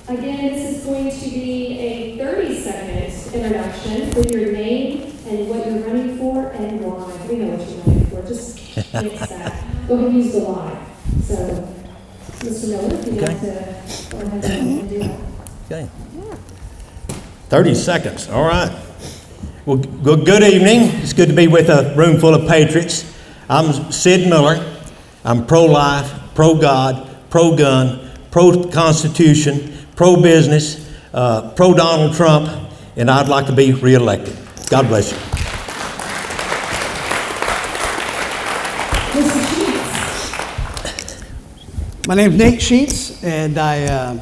Again, this is going to be a 30-second introduction with your name and what you're running for and why. We know what you're running for, just mix that. Go ahead and use the why. So, Mr. Miller, if you'd like to go ahead and do that. Okay. 30 seconds, all right. Well, good evening. It's good to be with a room full of patriots. I'm Sid Miller. I'm pro-life, pro-God, pro-gun, pro-Constitution, pro-business, pro-Donald Trump, and I'd like to be reelected. God bless you. My name's Nate Sheets, and I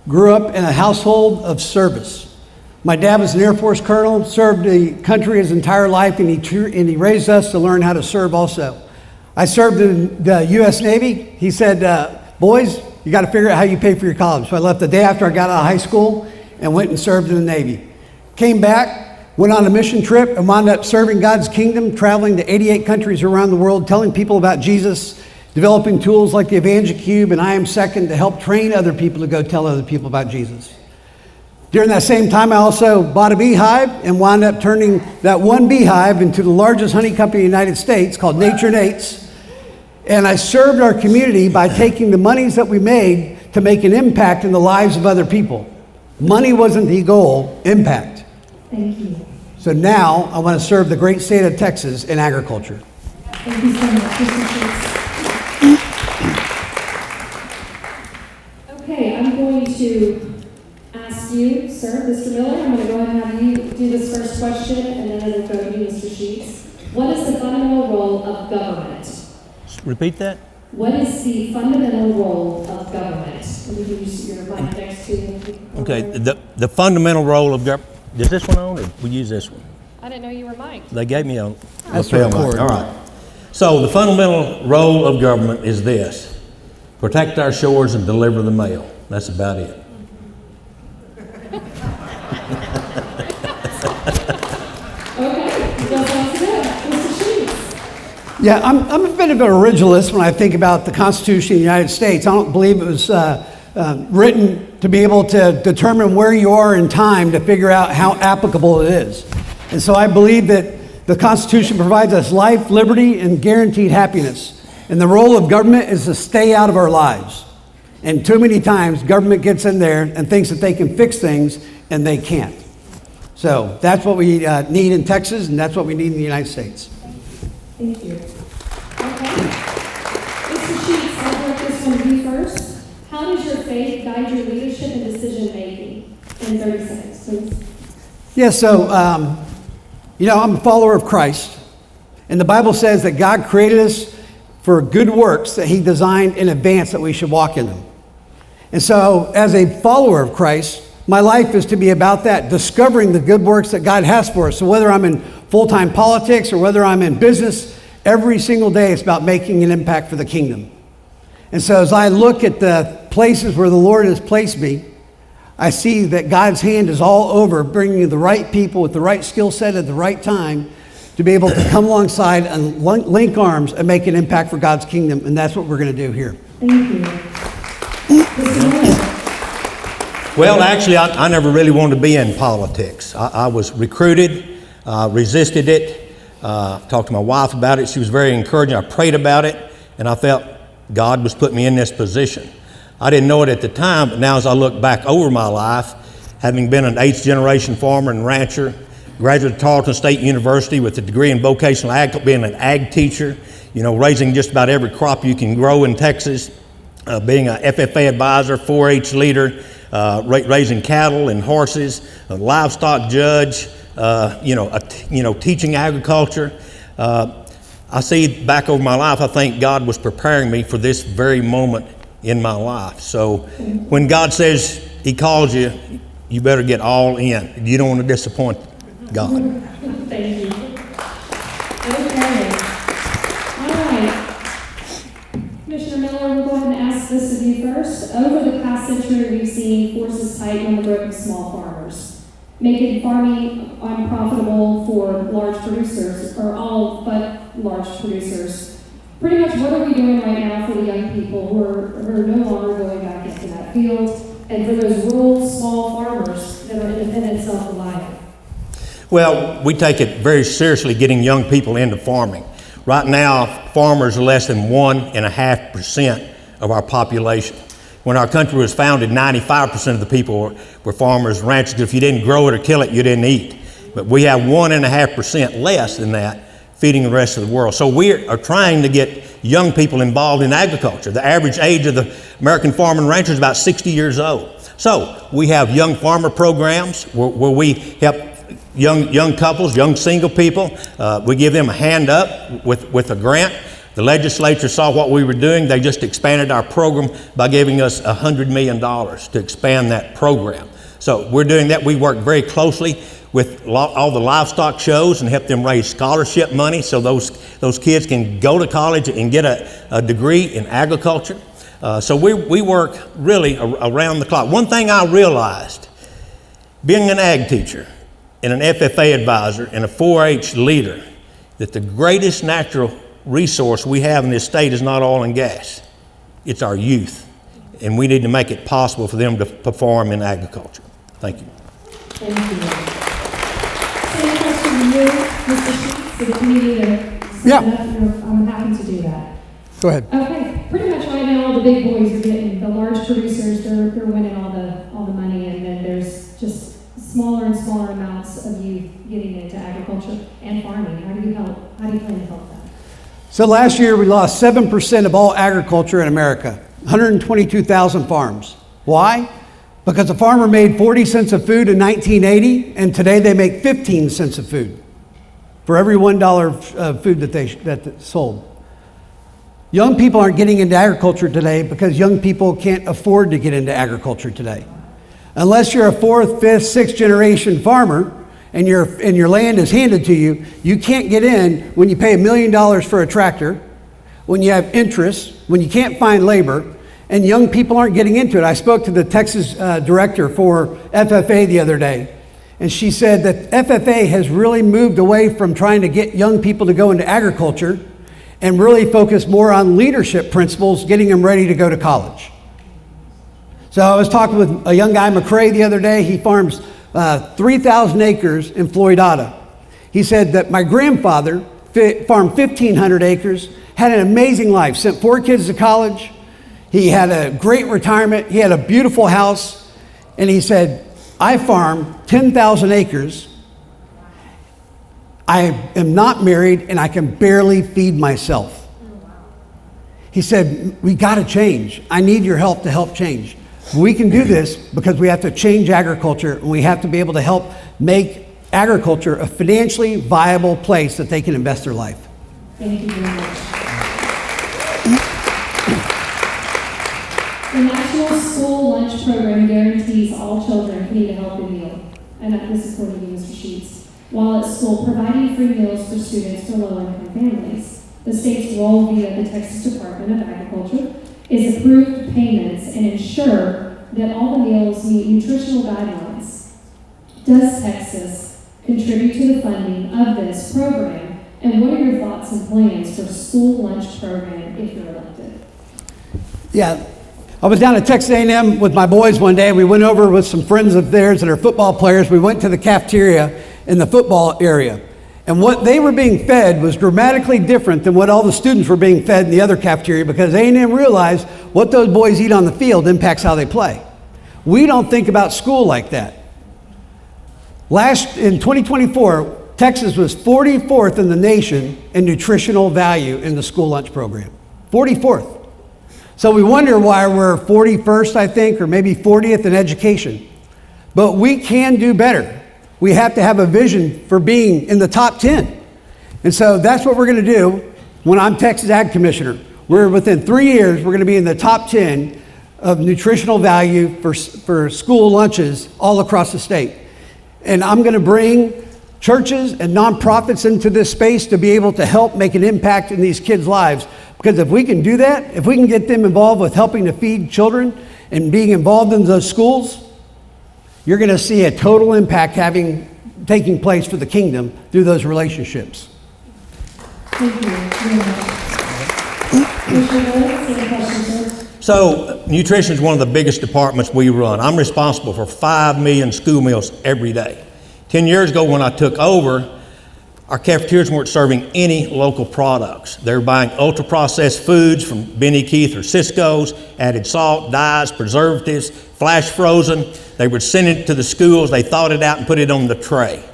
grew up in a household of service. My dad was an Air Force colonel, served the country his entire life, and he raised us to learn how to serve also. I served in the U.S. Navy. He said, boys, you got to figure out how you pay for your college. So I left the day after I got out of high school and went and served in the Navy. Came back, went on a mission trip, and wound up serving God's kingdom, traveling to 88 countries around the world, telling people about Jesus, developing tools like the Evangel Cube and I Am Second to help train other people to go tell other people about Jesus. During that same time, I also bought a beehive and wound up turning that one beehive into the largest honey company in the United States called Nature Nate's. And I served our community by taking the monies that we made to make an impact in the lives of other people. Money wasn't the goal, impact. Thank you. So now I want to serve the great state of Texas in agriculture. Thank you so much. Okay, I'm going to ask you, sir, Mr. Miller, I'm going to go ahead and have you do this first question, and then it'll go to you, Mr. Sheets. What is the fundamental role of government? Repeat that. What is the fundamental role of government? And you can use your mic next to you. Okay, the fundamental role of government. Is this one on, or we use this one? I didn't know you were mic'd. They gave me a That's lapel the mic. record. All right. So the fundamental role of government is this: protect our shores and deliver the mail. That's about it. Yeah, I'm a bit of an originalist when I think about the Constitution of the United States. I don't believe it was written to be able to determine where you are in time to figure out how applicable it is. And so I believe that the Constitution provides us life, liberty, and guaranteed happiness. And the role of government is to stay out of our lives. And too many times, government gets in there and thinks that they can fix things, and they can't. So that's what we need in Texas, and that's what we need in the United States. Thank you. Okay. Mr. Sheets, I'll direct this one to you first. How does your faith guide your leadership and decision making? In 30 seconds, please. Yeah, so, I'm a follower of Christ. And the Bible says that God created us for good works that he designed in advance that we should walk in them. And so, as a follower of Christ, my life is to be about that, discovering the good works that God has for us. So whether I'm in full-time politics or whether I'm in business, every single day it's about making an impact for the kingdom. And so as I look at the places where the Lord has placed me, I see that God's hand is all over bringing the right people with the right skill set at the right time to be able to come alongside and link arms and make an impact for God's kingdom. And that's what we're going to do here. Thank you. Well, actually, I never really wanted to be in politics. I was recruited, resisted it, talked to my wife about it. She was very encouraging. I prayed about it, and I felt God was putting me in this position. I didn't know it at the time, but now as I look back over my life, having been an 8th generation farmer and rancher, graduate of Tarleton State University with a degree in vocational ag, being an ag teacher, raising just about every crop you can grow in Texas, being a FFA advisor, 4-H leader, raising cattle and horses, a livestock judge, teaching agriculture. I see back over my life, I think God was preparing me for this very moment in my life. So when God says he calls you, you better get all in. You don't want to disappoint God. Thank you. Okay. All right. Commissioner Miller, we'll go ahead and ask this of you first. Over the past century, we've seen forces tighten on the grip of small farmers, making farming unprofitable for large producers, or all but large producers. Pretty much what are we doing right now for the young people who are no longer going back into that field and for those rural, small farmers that are independent, self-reliant? Well, we take it very seriously getting young people into farming. Right now, farmers are less than 1.5% of our population. When our country was founded, 95% of the people were farmers, ranchers. If you didn't grow it or kill it, you didn't eat. But we have 1.5% less than that feeding the rest of the world. So we are trying to get young people involved in agriculture. The average age of the American farmer and rancher is about 60 years old. So we have young farmer programs where we help young couples, young single people. We give them a hand up with a grant. The legislature saw what we were doing. They just expanded our program by giving us $100 million to expand that program. So we're doing that. We work very closely with all the livestock shows and help them raise scholarship money so those kids can go to college and get a degree in agriculture. So we work really around the clock. One thing I realized, being an ag teacher and an FFA advisor and a 4-H leader, that the greatest natural resource we have in this state is not oil and gas. It's our youth. And we need to make it possible for them to perform in agriculture. Thank you. Thank you. Same question to you, Mr. Sheets, for the committee to set up. I'm happy to do that. Go ahead. Okay, pretty much right now, all the big boys are getting, the large producers, they're winning all the money, and then there's just smaller and smaller amounts of youth getting into agriculture and farming. How do you plan to help them? So last year we lost 7% of all agriculture in America, 122,000 farms. Why? Because a farmer made 40 cents of food in 1980, and today they make 15 cents of food for every $1 of food that they sold. Young people aren't getting into agriculture today because young people can't afford to get into agriculture today. Unless you're a 4th, 5th, 6th generation farmer and your land is handed to you, you can't get in when you pay $1 million for a tractor, when you have interest, when you can't find labor, and young people aren't getting into it. I spoke to the Texas director for FFA the other day, and she said that FFA has really moved away from trying to get young people to go into agriculture and really focus more on leadership principles, getting them ready to go to college. So I was talking with a young guy, McCrae, the other day. He farms 3,000 acres in Floydada. He said that my grandfather farmed 1,500 acres, had an amazing life, sent 4 kids to college. He had a great retirement. He had a beautiful house. And he said, I farm 10,000 acres. I am not married and I can barely feed myself. He said, we got to change. I need your help to help change. We can do this because we have to change agriculture, and we have to be able to help make agriculture a financially viable place that they can invest their life. Thank you very much. The National School Lunch Program guarantees all children can eat a healthy meal. And this is according to Mr. Sheets. While at school, providing free meals for students for low-income families. The state's role via the Texas Department of Agriculture is approve payments and ensure that all the meals meet nutritional guidelines. Does Texas contribute to the funding of this program? And what are your thoughts and plans for school lunch program if you're elected? Yeah, I was down at Texas A&M with my boys one day. We went over with some friends of theirs that are football players. We went to the cafeteria in the football area. And what they were being fed was dramatically different than what all the students were being fed in the other cafeteria, because A&M realized what those boys eat on the field impacts how they play. We don't think about school like that. In 2024, Texas was 44th in the nation in nutritional value in the school lunch program. 44th. So we wonder why we're 41st, I think, or maybe 40th in education. But we can do better. We have to have a vision for being in the top 10. And so that's what we're going to do when I'm Texas Ag Commissioner. We're within 3 years, we're going to be in the top 10 of nutritional value for school lunches all across the state. And I'm going to bring churches and nonprofits into this space to be able to help make an impact in these kids' lives. Because if we can do that, if we can get them involved with helping to feed children and being involved in those schools, you're going to see a total impact taking place for the kingdom through those relationships. Thank you very much. Commissioner Miller, any questions, sir? So nutrition is one of the biggest departments we run. I'm responsible for 5 million school meals every day. 10 years ago when I took over, our cafeterias weren't serving any local products. They were buying ultra-processed foods from Benny Keith or Cisco's, added salt, dyes, preservatives, flash frozen. They would send it to the schools, they thawed it out and put it on the tray.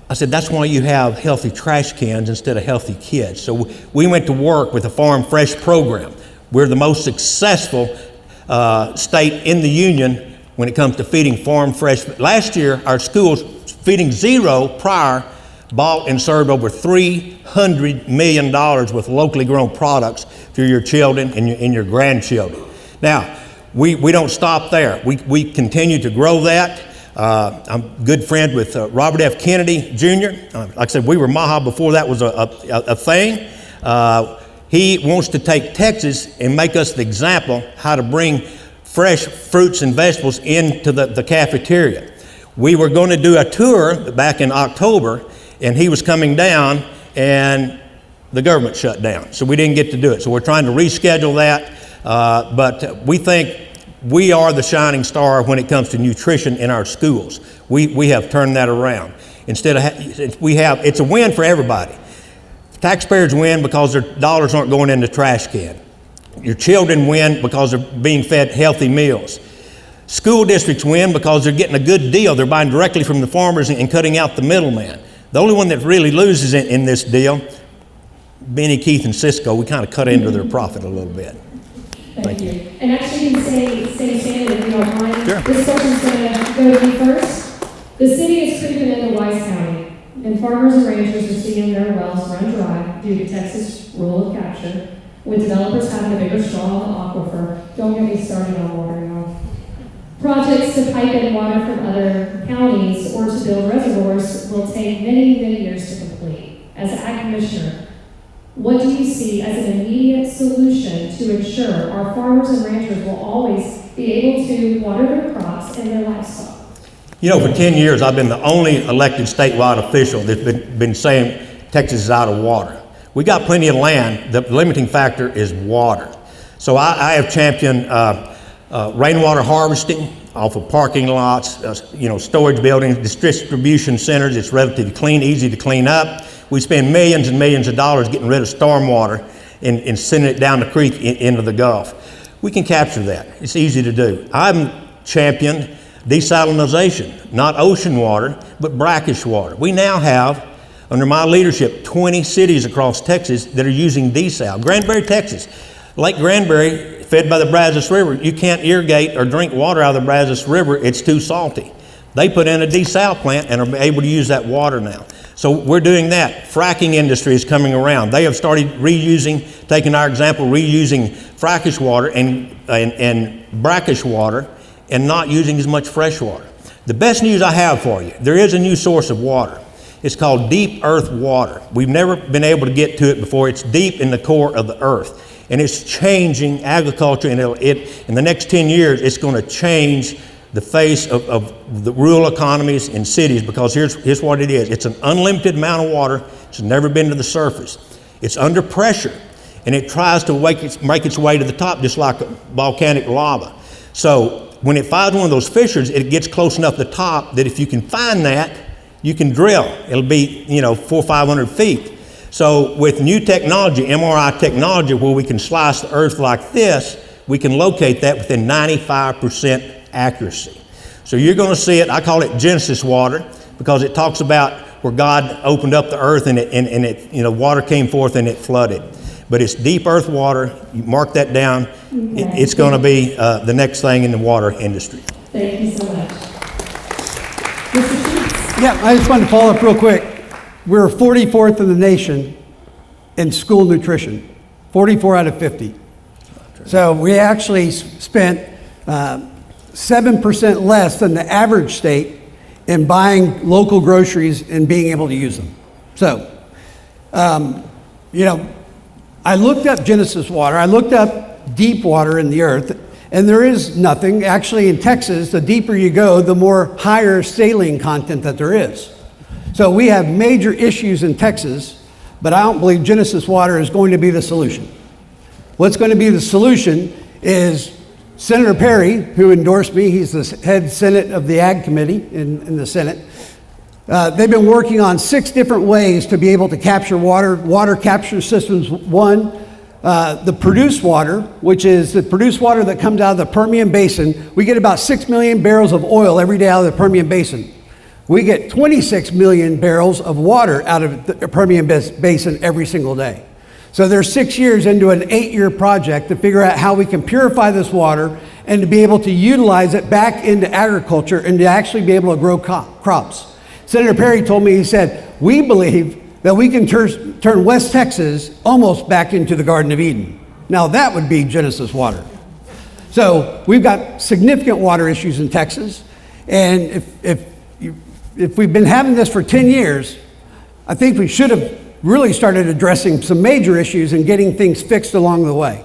I said, that's why you have healthy trash cans instead of healthy kids. So we went to work with the Farm Fresh program. We're the most successful state in the union when it comes to feeding Farm Fresh. Last year, our schools, feeding zero prior, bought and served over $300 million with locally grown products to your children and your grandchildren. Now, we don't stop there. We continue to grow that. I'm a good friend with Robert F. Kennedy Jr. Like I said, we were MAHA before that was a thing. He wants to take Texas and make us the example how to bring fresh fruits and vegetables into the cafeteria. We were going to do a tour back in October, and he was coming down, and the government shut down. So we didn't get to do it. So we're trying to reschedule that, but we think we are the shining star when it comes to nutrition in our schools. We have turned that around. It's a win for everybody. Taxpayers win because their dollars aren't going in the trash can. Your children win because they're being fed healthy meals. School districts win because they're getting a good deal. They're buying directly from the farmers and cutting out the middleman. The only one that really loses in this deal, Benny Keith and Cisco, we kind of cut into their profit a little bit. Thank you. And actually, you can stay standing if you don't mind. Sure. This person's going to go to me first. The city is creeping into Wise County, and farmers and ranchers are seeing their wells run dry due to Texas rule of capture, with developers having a bigger straw in the aquifer. Don't get me started on water, y'all. Projects to pipe in water from other counties or to build reservoirs will take many, many years to complete. As Ag Commissioner, what do you see as an immediate solution to ensure our farmers and ranchers will always be able to water their crops and their livestock? You know, for 10 years, I've been the only elected statewide official that's been saying Texas is out of water. We got plenty of land. The limiting factor is water. So I have championed rainwater harvesting off of parking lots, storage buildings, distribution centers. It's relatively clean, easy to clean up. We spend millions and millions of dollars getting rid of stormwater and sending it down the creek into the Gulf. We can capture that. It's easy to do. I'm championed desalinization, not ocean water, but brackish water. We now have, under my leadership, 20 cities across Texas that are using desal. Granbury, Texas. Lake Granbury, fed by the Brazos River, you can't irrigate or drink water out of the Brazos River. It's too salty. They put in a desal plant and are able to use that water now. So we're doing that. Fracking industry is coming around. They have started reusing, taking our example, reusing frackish water and brackish water and not using as much fresh water. The best news I have for you, there is a new source of water. It's called deep earth water. We've never been able to get to it before. It's deep in the core of the earth. And it's changing agriculture, and in the next 10 years, it's going to change the face of the rural economies in cities, because here's what it is. It's an unlimited amount of water. It's never been to the surface. It's under pressure, and it tries to make its way to the top just like volcanic lava. So when it finds one of those fissures, it gets close enough to the top that if you can find that, you can drill. It'll be 400 or 500 feet. So with new technology, MRI technology, where we can slice the earth like this, we can locate that within 95% accuracy. So you're going to see it. I call it Genesis water because it talks about where God opened up the earth and it water came forth and it flooded. But it's deep earth water. You mark that down. Okay. It's going to be the next thing in the water industry. Thank you so much. Mr. Sheets? Yeah, I just wanted to follow up real quick. We're 44th in the nation in school nutrition, 44 out of 50. So we actually spent 7% less than the average state in buying local groceries and being able to use them. So, I looked up Genesis water. I looked up deep water in the earth, and there is nothing. Actually, in Texas, the deeper you go, the more higher saline content that there is. So we have major issues in Texas, but I don't believe Genesis water is going to be the solution. What's going to be the solution is Senator Perry, who endorsed me. He's the head Senate of the Ag Committee in the Senate. They've been working on 6 different ways to be able to capture water capture systems. One, the produced water, which is the produced water that comes out of the Permian Basin. We get about 6 million barrels of oil every day out of the Permian Basin. We get 26 million barrels of water out of the Permian Basin every single day. So they're 6 years into an 8-year project to figure out how we can purify this water and to be able to utilize it back into agriculture and to actually be able to grow crops. Senator Perry told me, he said, we believe that we can turn West Texas almost back into the Garden of Eden. Now that would be Genesis water. So we've got significant water issues in Texas. And if we've been having this for 10 years, I think we should have really started addressing some major issues and getting things fixed along the way.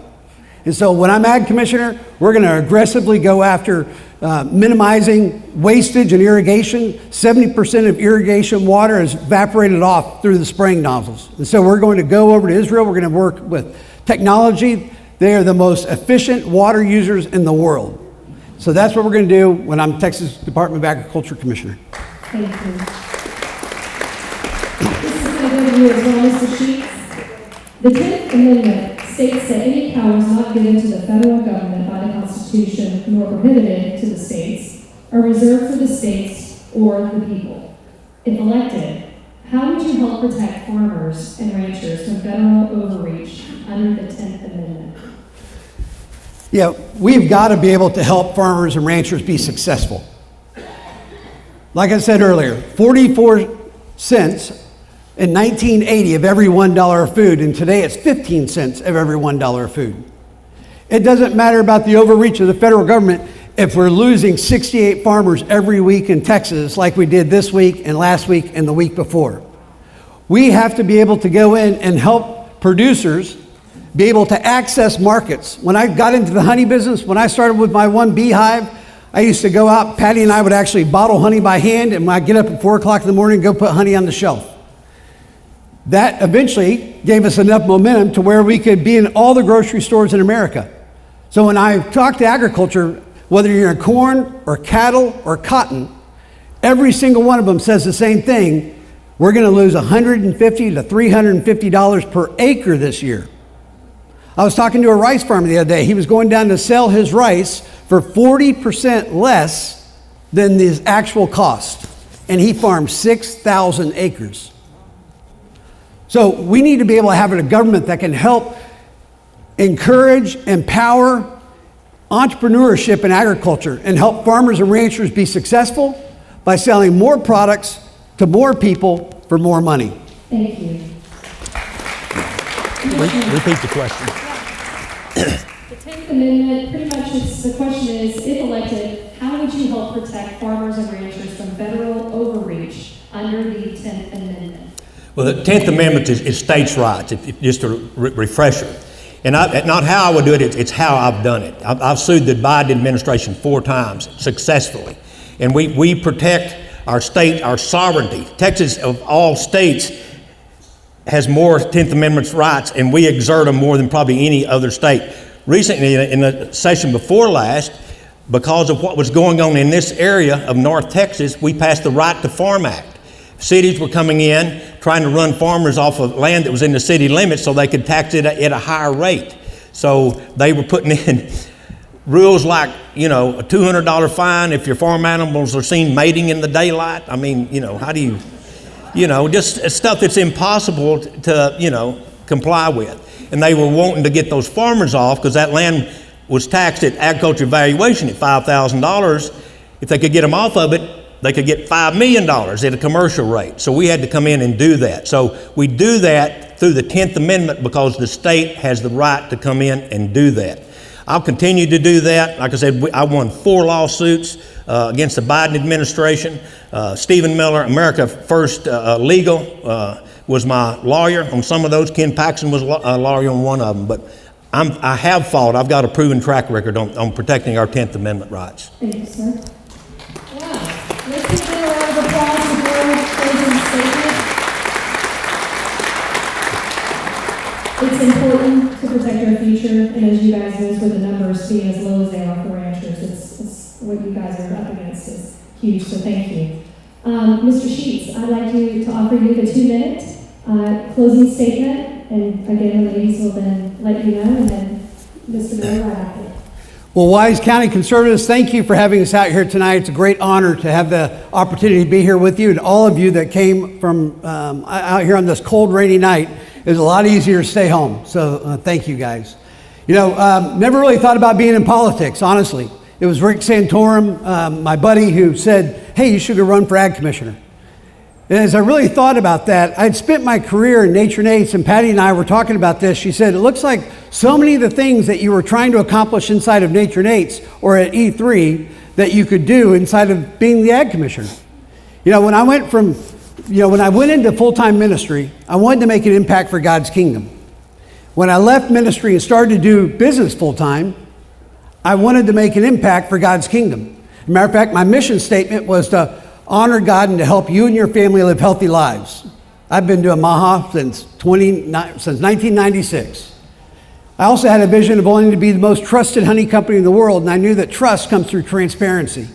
And so when I'm Ag Commissioner, we're going to aggressively go after minimizing wastage and irrigation. 70% of irrigation water is evaporated off through the spraying nozzles. And so we're going to go over to Israel. We're going to work with technology. They are the most efficient water users in the world. So that's what we're going to do when I'm Texas Department of Agriculture Commissioner. Thank you. This is going to go to you as well, Mr. Sheets. The 10th Amendment states that any powers not given to the federal government by the Constitution nor prohibited to the states are reserved for the states or the people. If elected, how would you help protect farmers and ranchers from federal overreach under the 10th Amendment? Yeah, we've got to be able to help farmers and ranchers be successful. Like I said earlier, 44 cents in 1980 of every $1 of food, and today it's 15 cents of every $1 of food. It doesn't matter about the overreach of the federal government if we're losing 68 farmers every week in Texas like we did this week and last week and the week before. We have to be able to go in and help producers be able to access markets. When I got into the honey business, when I started with my one beehive, I used to go out, Patty and I would actually bottle honey by hand, and when I get up at 4 o'clock in the morning and go put honey on the shelf. That eventually gave us enough momentum to where we could be in all the grocery stores in America. So when I talk to agriculture, whether you're in corn or cattle or cotton, every single one of them says the same thing. We're going to lose $150 to $350 per acre this year. I was talking to a rice farmer the other day. He was going down to sell his rice for 40% less than the actual cost. And he farmed 6,000 acres. So we need to be able to have a government that can help encourage, empower entrepreneurship in agriculture and help farmers and ranchers be successful by selling more products to more people for more money. Thank you. Repeat the question. The 10th Amendment, pretty much the question is, if elected, how would you help protect farmers and ranchers from federal overreach under the 10th Amendment? Well, the 10th Amendment is states' rights, just a refresher. And not how I would do it, it's how I've done it. I've sued the Biden administration 4 times successfully. And we protect our state, our sovereignty. Texas, of all states, has more 10th Amendment rights, and we exert them more than probably any other state. Recently, in the session before last, because of what was going on in this area of North Texas, we passed the Right to Farm Act. Cities were coming in, trying to run farmers off of land that was in the city limits so they could tax it at a higher rate. So they were putting in rules like, a $200 fine if your farm animals are seen mating in the daylight. I mean, how do you, just stuff that's impossible to, comply with. And they were wanting to get those farmers off because that land was taxed at agriculture valuation at $5,000. If they could get them off of it, they could get $5 million at a commercial rate. So we had to come in and do that. So we do that through the 10th Amendment because the state has the right to come in and do that. I'll continue to do that. Like I said, I won 4 lawsuits against the Biden administration. Stephen Miller, America First Legal, was my lawyer on some of those. Ken Paxson was a lawyer on one of them. But I have fought. I've got a proven track record on protecting our 10th Amendment rights. Thank you, sir. Wow. Let's give a round of applause for your closing statement. It's important to protect our future, and as you guys know, with the numbers being as low as they are for ranchers, it's what you guys are up against is huge, so thank you. Mr. Sheets, I'd like to offer you the 2-minute closing statement, and again, the ladies will then let you know, and then Mr. Miller right after. Well, Wise County Conservatives, thank you for having us out here tonight. It's a great honor to have the opportunity to be here with you, and all of you that came from out here on this cold, rainy night. It was a lot easier to stay home, so thank you guys. You know, never really thought about being in politics, honestly. It was Rick Santorum, my buddy, who said, hey, you should go run for ag commissioner. And as I really thought about that, I'd spent my career in Nature Nates, and Patty and I were talking about this. She said, it looks like so many of the things that you were trying to accomplish inside of Nature Nates or at E3 that you could do inside of being the ag commissioner. You know, when I went into full-time ministry, I wanted to make an impact for God's kingdom. When I left ministry and started to do business full-time, I wanted to make an impact for God's kingdom. As a matter of fact, my mission statement was to honor God and to help you and your family live healthy lives. I've been doing Maha since 1996. I also had a vision of wanting to be the most trusted honey company in the world, and I knew that trust comes through transparency.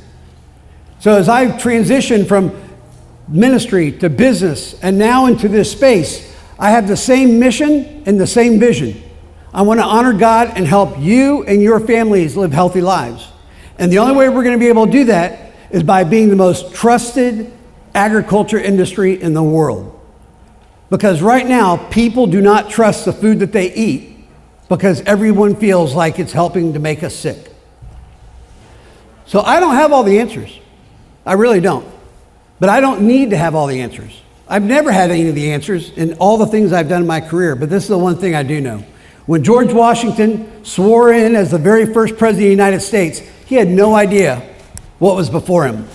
So as I transitioned from ministry to business and now into this space, I have the same mission and the same vision. I want to honor God and help you and your families live healthy lives. And the only way we're going to be able to do that is by being the most trusted agriculture industry in the world. Because right now, people do not trust the food that they eat because everyone feels like it's helping to make us sick. So I don't have all the answers. I really don't. But I don't need to have all the answers. I've never had any of the answers in all the things I've done in my career, but this is the one thing I do know. When George Washington swore in as the very first president of the United States, he had no idea what was before him.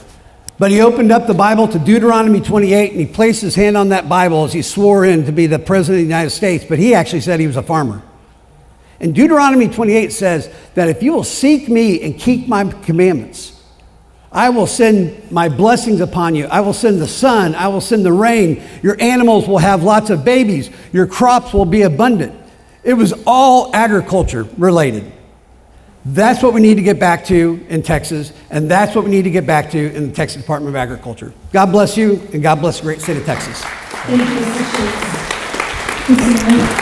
But he opened up the Bible to Deuteronomy 28, and he placed his hand on that Bible as he swore in to be the president of the United States, but he actually said he was a farmer. And Deuteronomy 28 says that if you will seek me and keep my commandments, I will send my blessings upon you. I will send the sun. I will send the rain. Your animals will have lots of babies. Your crops will be abundant. It was all agriculture related. That's what we need to get back to in Texas, and that's what we need to get back to in the Texas Department of Agriculture. God bless you, and God bless the great state of Texas. Thank you, Mr. Sheets.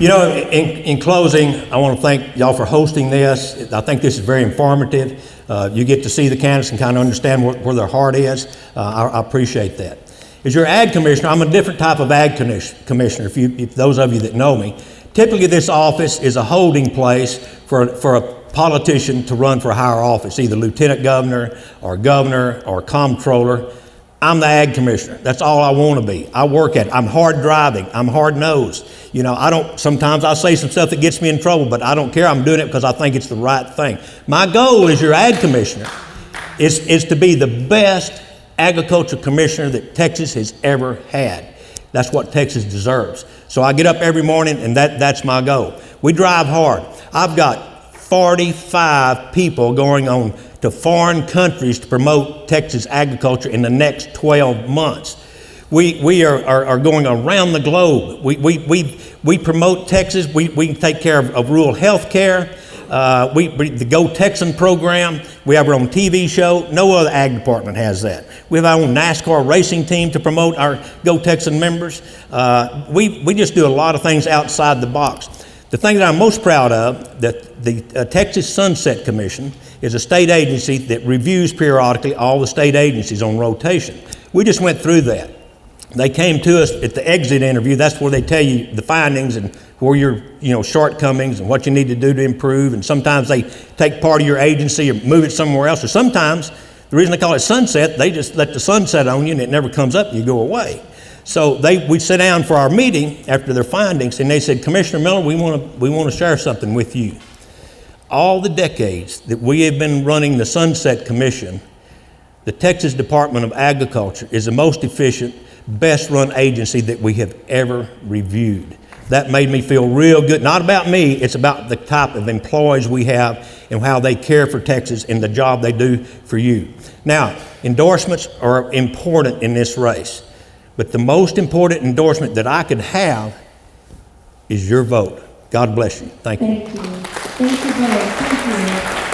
You know, in closing, I want to thank y'all for hosting this. I think this is very informative. You get to see the candidates and kind of understand where their heart is. I appreciate that. As your ag commissioner, I'm a different type of ag commissioner, if those of you that know me. Typically, this office is a holding place for a politician to run for a higher office, either lieutenant governor or comptroller. I'm the ag commissioner. That's all I want to be. I work at it. I'm hard driving. I'm hard nosed. You know, sometimes I say some stuff that gets me in trouble, but I don't care. I'm doing it because I think it's the right thing. My goal as your ag commissioner is to be the best agriculture commissioner that Texas has ever had. That's what Texas deserves. So I get up every morning, and that's my goal. We drive hard. I've got 45 people going on to foreign countries to promote Texas agriculture in the next 12 months. We are going around the globe. We promote Texas. We take care of rural health care. The Go Texan program, we have our own TV show. No other ag department has that. We have our own NASCAR racing team to promote our Go Texan members. We just do a lot of things outside the box. The thing that I'm most proud of, that the Texas Sunset Commission is a state agency that reviews periodically all the state agencies on rotation. We just went through that. They came to us at the exit interview. That's where they tell you the findings and where your shortcomings and what you need to do to improve. And sometimes they take part of your agency or move it somewhere else. Or sometimes, the reason they call it sunset, they just let the sun set on you and it never comes up and you go away. So we sit down for our meeting after their findings, and they said, Commissioner Miller, we want to share something with you. All the decades that we have been running the Sunset Commission, the Texas Department of Agriculture is the most efficient, best run agency that we have ever reviewed. That made me feel real good. Not about me, it's about the type of employees we have and how they care for Texas and the job they do for you. Now, endorsements are important in this race, but the most important endorsement that I could have is your vote. God bless you. Thank you. Thank you. Thank you both. Thank you.